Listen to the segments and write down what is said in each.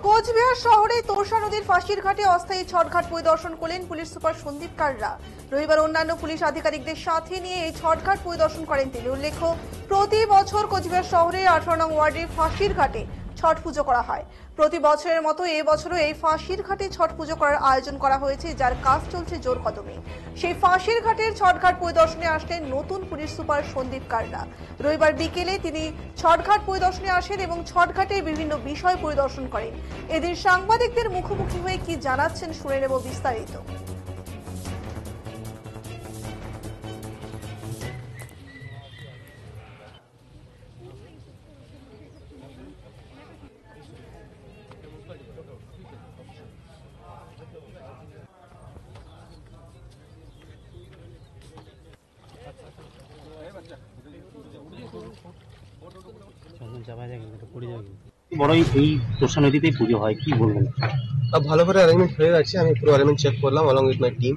কোচবিহার শহরে তোরসা নদীর ফাঁসির ঘাটে অস্থায়ী ছটঘাট পরিদর্শন করলেন পুলিশ সুপার সন্দীপ কাররা। রবিবার অন্যান্য পুলিশ আধিকারিকদের সাথে নিয়ে এই ছটঘাট পরিদর্শন করেন তিনি। উল্লেখ্য, প্রতি বছর কোচবিহার শহরের 18 নং ওয়ার্ডের ফাঁসির ঘাটে ছট পুজো করা হয়। প্রতি বছরের মতো এবছরও এই ফাঁসির ঘাটে ছট পুজো করার আয়োজন করা হয়েছে, যার কাজ চলছে জোর কদমে। সেই ফাঁসির ঘাটের ছটঘাট পরিদর্শনে আসলেন নতুন পুলিশ সুপার সন্দীপ কাররা। রবিবার বিকেলে তিনি ছটঘাট পরিদর্শনে আসেন এবং ছটঘাটের বিভিন্ন বিষয় পরিদর্শন করেন। এদিন সাংবাদিকদের মুখোমুখি হয়ে কি জানাচ্ছেন শুনে নেব বিস্তারিত। বড়ই এই তোরসা নদীতেই পুজো হয়, কি বলবেন? ভালো করে অ্যারেঞ্জমেন্ট হয়ে গেছে। আমি পুরো অ্যারেঞ্জমেন্ট চেক করলাম অলং উইথ মাই টিম।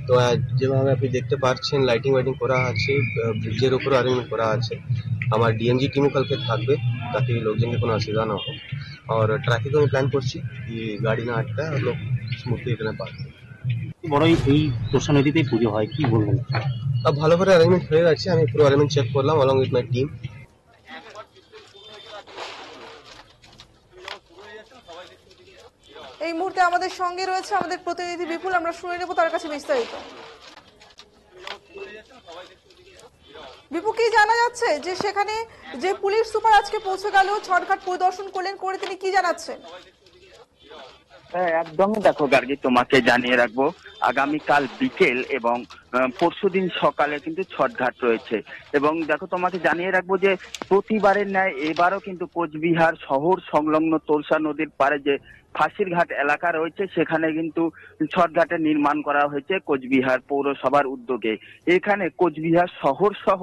তো যেভাবে আপনি দেখতে পাচ্ছেন লাইটিং ওয়াইটিং করা আছে, ব্রিজের উপরে অ্যারেঞ্জমেন্ট করা আছে। আমার ডিএমজি টিমও কালকে থাকবে তাতে লোকজনকে কোনো অসুবিধা না হোক। আর ট্রাফিকও আমি প্ল্যান করছি কি গাড়ি না আটকায় আর লোক স্মুথলি এখানে পার। বড়ই এই তোরসা নদীতেই পুজো হয়, কি বলবেন? ভালো করে অ্যারেঞ্জমেন্ট হয়ে গেছে। আমি পুরো অ্যারেঞ্জমেন্ট চেক করলাম অলং উইথ মাই টিম। এই মুহূর্তে আমাদের সঙ্গে রয়েছে আমাদের প্রতিনিধি বিপুল, আমরা শুনে নেব তার কাছে বিস্তারিত। বিপুল, কি জানা যাচ্ছে যে সেখানে যে পুলিশ সুপার আজকে পৌঁছে গেল, ছটঘাট পরিদর্শন করলেন, করে তিনি কি জানাচ্ছেন? হ্যাঁ, একদমই। দেখো গার্গী, তোমাকে জানিয়ে রাখবো আগামীকাল বিকেল এবং পরশুদিন সকালে কিন্তু ছটঘাট রয়েছে। এবং দেখো, তোমাকে জানিয়ে রাখবো যে প্রতিবারের ন্যায় এবারও কিন্তু কোচবিহার শহর সংলগ্ন তোরসা নদীর পাড়ে যে ফাঁসির ঘাট এলাকা রয়েছে সেখানে কিন্তু ছটঘাটের নির্মাণ করা হয়েছে কোচবিহার পৌরসভার উদ্যোগে। এখানে কোচবিহার শহর সহ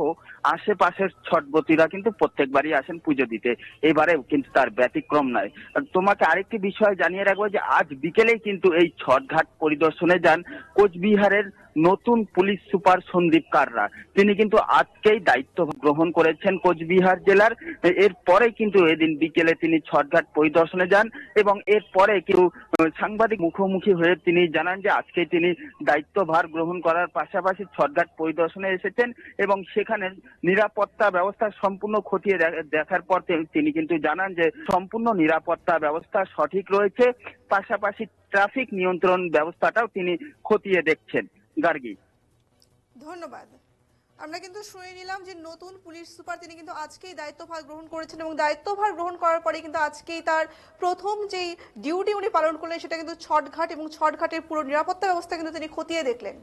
আশেপাশের ছটবতীরা কিন্তু প্রত্যেকবারই আসেন পুজো দিতে, এবারে কিন্তু তার ব্যতিক্রম নয়। তোমাকে আরেকটি বিষয় জানিয়ে রাখবো যে আজ বিকেলেই কিন্তু এই ছটঘাট পরিদর্শনে যান কোচবিহারের নতুন পুলিশ সুপার সন্দীপ কাররা। তিনি কিন্তু আজকেই দায়িত্ব গ্রহণ করেছেন কোচবিহার জেলার। এরপরে কিন্তু এদিন বিকেলে তিনি ছটঘাট পরিদর্শনে যান এবং এরপরে কিন্তু সাংবাদিক মুখোমুখি হয়ে তিনি জানান যে আজকে তিনি দায়িত্বভার গ্রহণ করার পাশাপাশি ছটঘাট পরিদর্শনে এসেছেন এবং সেখানে নিরাপত্তা ব্যবস্থা সম্পূর্ণ খতিয়ে দেখার পর তিনি কিন্তু জানান যে সম্পূর্ণ নিরাপত্তা ব্যবস্থা সঠিক রয়েছে, পাশাপাশি ট্রাফিক নিয়ন্ত্রণ ব্যবস্থাটাও তিনি খতিয়ে দেখছেন। গার্গী, ধন্যবাদ। আমরা কিন্তু শুনে নিলাম যে নতুন পুলিশ সুপার তিনি কিন্তু আজকেই দায়িত্বভার গ্রহণ করেছেন এবং দায়িত্বভার গ্রহণ করার পরে কিন্তু আজকেই তার প্রথম যেই ডিউটি উনি পালন করলেন সেটা কিন্তু ছটঘাট এবং ছটঘাটের পুরো নিরাপত্তা ব্যবস্থা কিন্তু তিনি খতিয়ে দেখলেন।